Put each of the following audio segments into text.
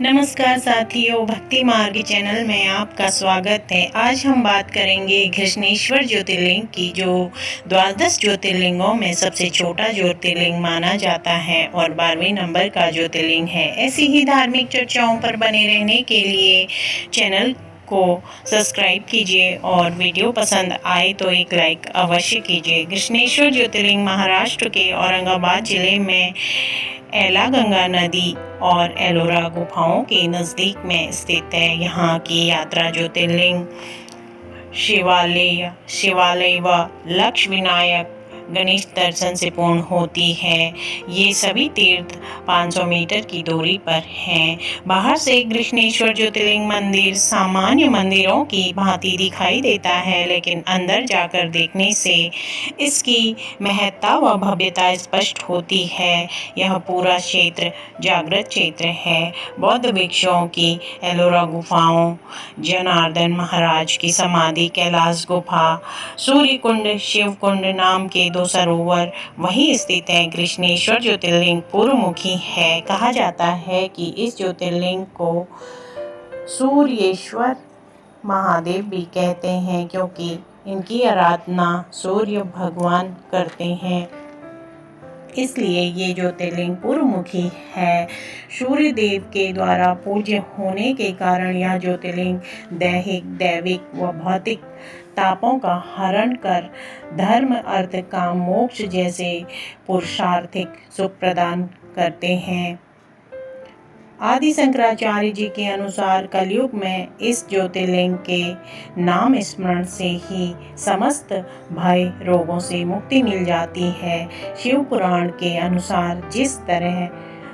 नमस्कार साथियों, भक्ति मार्ग चैनल में आपका स्वागत है। आज हम बात करेंगे घृष्णेश्वर ज्योतिर्लिंग की, जो द्वादश ज्योतिर्लिंगों में सबसे छोटा ज्योतिर्लिंग माना जाता है और 12वें नंबर का ज्योतिर्लिंग है। ऐसी ही धार्मिक चर्चाओं पर बने रहने के लिए चैनल को सब्सक्राइब कीजिए और वीडियो पसंद आए तो एक लाइक अवश्य कीजिए। घृष्णेश्वर ज्योतिर्लिंग महाराष्ट्र के औरंगाबाद जिले में एला गंगा नदी और एलोरा गुफाओं के नज़दीक में स्थित है। यहाँ की यात्रा ज्योतिर्लिंग, शिवालय व लक्ष्मी विनायक गणेश दर्शन से पूर्ण होती है। ये सभी तीर्थ 500 मीटर की दूरी पर हैं। बाहर से घृष्णेश्वर ज्योतिर्लिंग मंदिर सामान्य मंदिरों की भांति दिखाई देता है, लेकिन अंदर जाकर देखने से इसकी महत्ता व भव्यता स्पष्ट होती है। यह पूरा क्षेत्र जागृत क्षेत्र है। बौद्ध भिक्षुओं की एलोरा गुफाओं, जनार्दन महाराज की समाधि कैलाश गुफा, सूर्य कुंड, शिव कुंड नाम के 2 सरोवर वहीं स्थित है। घृष्णेश्वर ज्योतिर्लिंग पूर्वमुखी है। कहा जाता है कि इस ज्योतिर्लिंग को सूर्येश्वर महादेव भी कहते हैं, क्योंकि इनकी आराधना सूर्य भगवान करते हैं, इसलिए ये ज्योतिर्लिंग पूर्वमुखी है। सूर्य देव के द्वारा पूज्य होने के कारण यह ज्योतिर्लिंग दैविक व भौतिक तापों का हरण कर धर्म, अर्थ, काम, मोक्ष जैसे पुरुषार्थिक सुख प्रदान करते हैं। आदि शंकराचार्य जी के अनुसार कलयुग में इस ज्योतिर्लिंग के नाम स्मरण से ही समस्त भय रोगों से मुक्ति मिल जाती है। शिव पुराण के अनुसार जिस तरह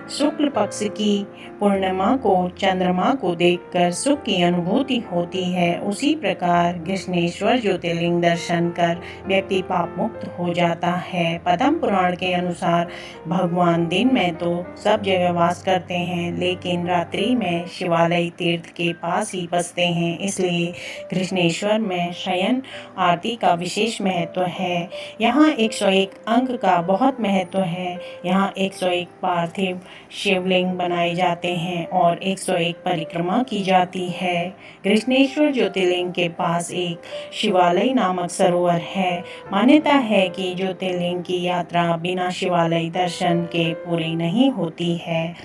शुक्ल पक्ष की पूर्णिमा को चंद्रमा को देखकर सुख की अनुभूति होती है, उसी प्रकार घृष्णेश्वर ज्योतिर्लिंग दर्शन कर व्यक्ति पाप मुक्त हो जाता है। पद्म पुराण के अनुसार भगवान दिन में तो सब जगह वास करते हैं, लेकिन रात्रि में शिवालय तीर्थ के पास ही बसते हैं, इसलिए घृष्णेश्वर में शयन आरती का विशेष महत्व है। यहाँ 101 अंक का बहुत महत्व है। यहाँ 101 पार्थिव शिवलिंग बनाए जाते हैं और 101 परिक्रमा की जाती है। घृष्णेश्वर ज्योतिर्लिंग के पास एक शिवालय नामक सरोवर है। मान्यता है कि ज्योतिर्लिंग की यात्रा बिना शिवालय दर्शन के पूरी नहीं होती है।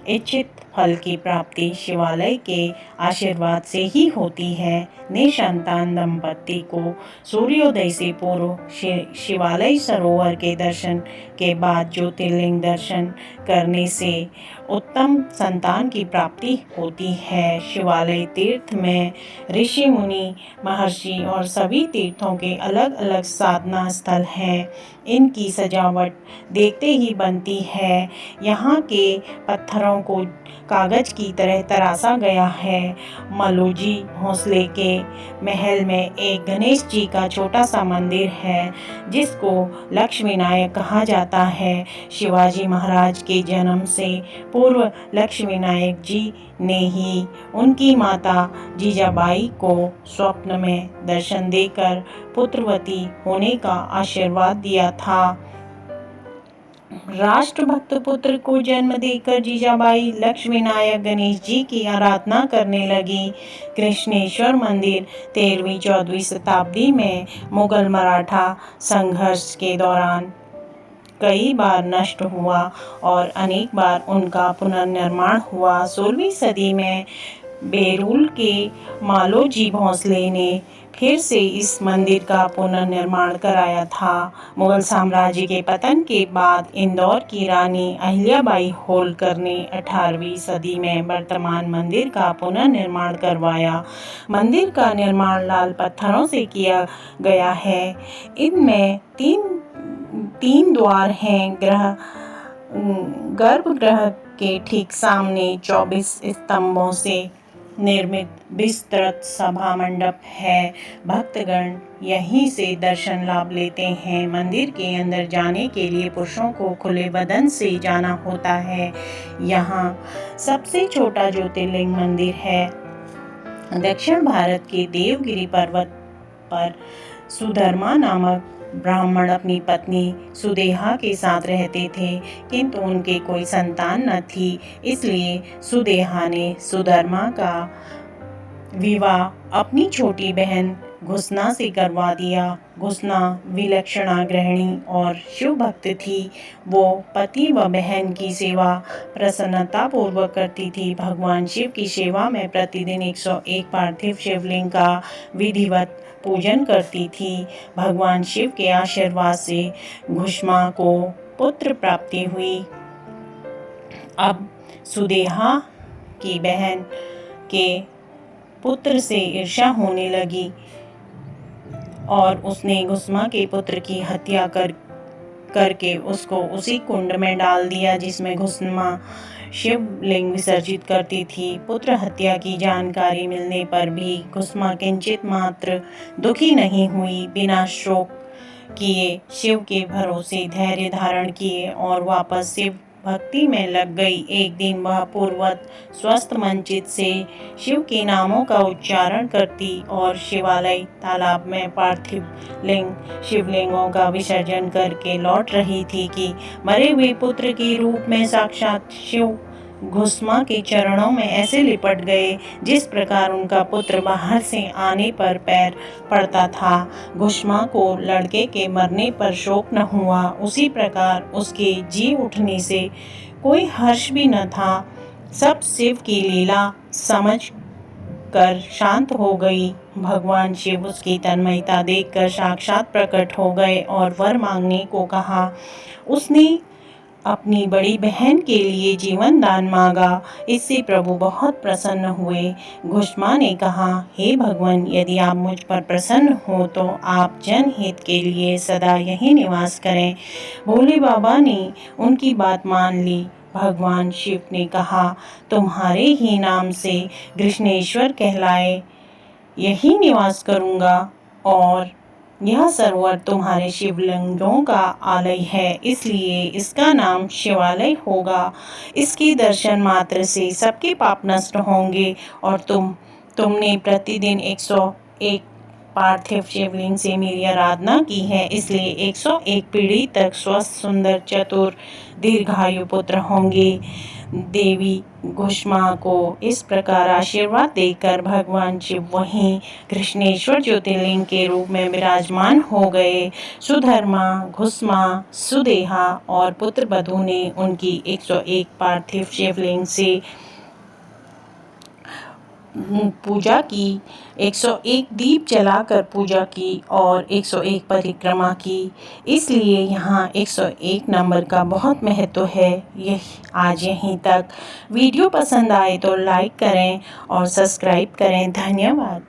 इच्छित फल की प्राप्ति शिवालय के आशीर्वाद से ही होती है। निसंतान दंपति को सूर्योदय से पूर्व शिवालय सरोवर के दर्शन के बाद ज्योतिर्लिंग दर्शन करने से उत्तम संतान की प्राप्ति होती है। शिवालय तीर्थ में ऋषि मुनि महर्षि और सभी तीर्थों के अलग अलग साधना स्थल हैं। इनकी सजावट देखते ही बनती है। यहाँ के पत्थरों को कागज की तरह तराशा गया है। मलुजी भोंसले के महल में एक गणेश जी का छोटा सा मंदिर है, जिसको लक्ष्मी विनायक कहा जाता है। शिवाजी महाराज के जन्म से पूर्व लक्ष्मी विनायक जी ने ही उनकी माता जीजाबाई को स्वप्न में दर्शन देकर पुत्रवती होने का आशीर्वाद दिया था। राष्ट्रभक्त पुत्र को जन्म देकर जीजाबाई लक्ष्मी विनायक गणेश जी की आराधना करने लगी। घृष्णेश्वर मंदिर 13वीं-14वीं शताब्दी में मुगल मराठा संघर्ष के दौरान कई बार नष्ट हुआ और अनेक बार उनका पुनर्निर्माण हुआ। 16वीं सदी में बेरुल के मालोजी भोंसले ने फिर से इस मंदिर का पुनर्निर्माण कराया था। मुगल साम्राज्य के पतन के बाद इंदौर की रानी अहिल्याबाई होलकर ने 18वीं सदी में वर्तमान मंदिर का पुनर्निर्माण करवाया। मंदिर का निर्माण लाल पत्थरों से किया गया है। इनमें तीन द्वार हैं। गर्भगृह के ठीक सामने 24 स्तंभों से निर्मित विस्तृत सभा मंडप है। भक्तगण यहीं से दर्शन लाभ लेते हैं। मंदिर के अंदर जाने के लिए पुरुषों को खुले बदन से जाना होता है। यहाँ सबसे छोटा ज्योतिर्लिंग मंदिर है। दक्षिण भारत के देवगिरी पर्वत पर सुधर्मा नामक ब्राह्मण अपनी पत्नी सुदेहा के साथ रहते थे, किंतु उनके कोई संतान न थी। इसलिए सुदेहा ने सुधर्मा का विवाह अपनी छोटी बहन घुसना से करवा दिया। घुसना विलक्षणा गृहिणी और शिव भक्त थी। वो पति व बहन की सेवा प्रसन्नता पूर्वक करती थी। भगवान शिव की सेवा में प्रतिदिन 101 पार्थिव शिवलिंग का विधिवत पूजन करती थी। भगवान शिव के आशीर्वाद से घुष्मा को पुत्र प्राप्ति हुई। अब सुदेहा की बहन के पुत्र से ईर्ष्या होने लगी और उसने घुष्मा के पुत्र की हत्या करके उसको उसी कुंड में डाल दिया जिसमें घुष्मा शिवलिंग विसर्जित करती थी। पुत्र हत्या की जानकारी मिलने पर भी घुष्मा किंचित मात्र दुखी नहीं हुई। बिना शोक किए शिव के भरोसे धैर्य धारण किए और वापस शिव भक्ति में लग गई। एक दिन वह पूर्ववत स्वस्थ मनचित से शिव के नामों का उच्चारण करती और शिवालय तालाब में पार्थिव शिवलिंगों का विसर्जन करके लौट रही थी कि मरे हुए पुत्र के रूप में साक्षात शिव घुष्मा के चरणों में ऐसे लिपट गए जिस प्रकार उनका पुत्र बाहर से आने पर पैर पड़ता था। घुष्मा को लड़के के मरने पर शोक न हुआ, उसी प्रकार उसके जी उठने से कोई हर्ष भी न था। सब शिव की लीला समझ कर शांत हो गई। भगवान शिव उसकी तन्मयता देखकर साक्षात प्रकट हो गए और वर मांगने को कहा। उसने अपनी बड़ी बहन के लिए जीवन दान मांगा। इससे प्रभु बहुत प्रसन्न हुए। घुष्मा ने कहा, हे भगवान, यदि आप मुझ पर प्रसन्न हो तो आप जनहित के लिए सदा यहीं निवास करें। भोले बाबा ने उनकी बात मान ली। भगवान शिव ने कहा, तुम्हारे ही नाम से कृष्णेश्वर कहलाए यही निवास करूँगा और यह सरोवर तुम्हारे शिवलिंगों का आलय है, इसलिए इसका नाम शिवालय होगा। इसके दर्शन मात्र से सबके पाप नष्ट होंगे और तुमने प्रतिदिन 101 पार्थिव शिवलिंग से मेरी आराधना की है, इसलिए 101 पीढ़ी तक स्वस्थ सुंदर चतुर दीर्घायु पुत्र होंगे। देवी घुष्मा को इस प्रकार आशीर्वाद देकर भगवान शिव वहीं कृष्णेश्वर ज्योतिर्लिंग के रूप में विराजमान हो गए। सुधर्मा, घुष्मा, सुदेहा और पुत्र वधू ने उनकी 101 पार्थिव शिवलिंग से पूजा की, 101 दीप जलाकर पूजा की और 101 परिक्रमा की। इसलिए यहाँ 101 नंबर का बहुत महत्व है। यह आज यहीं तक। वीडियो पसंद आए तो लाइक करें और सब्सक्राइब करें। धन्यवाद।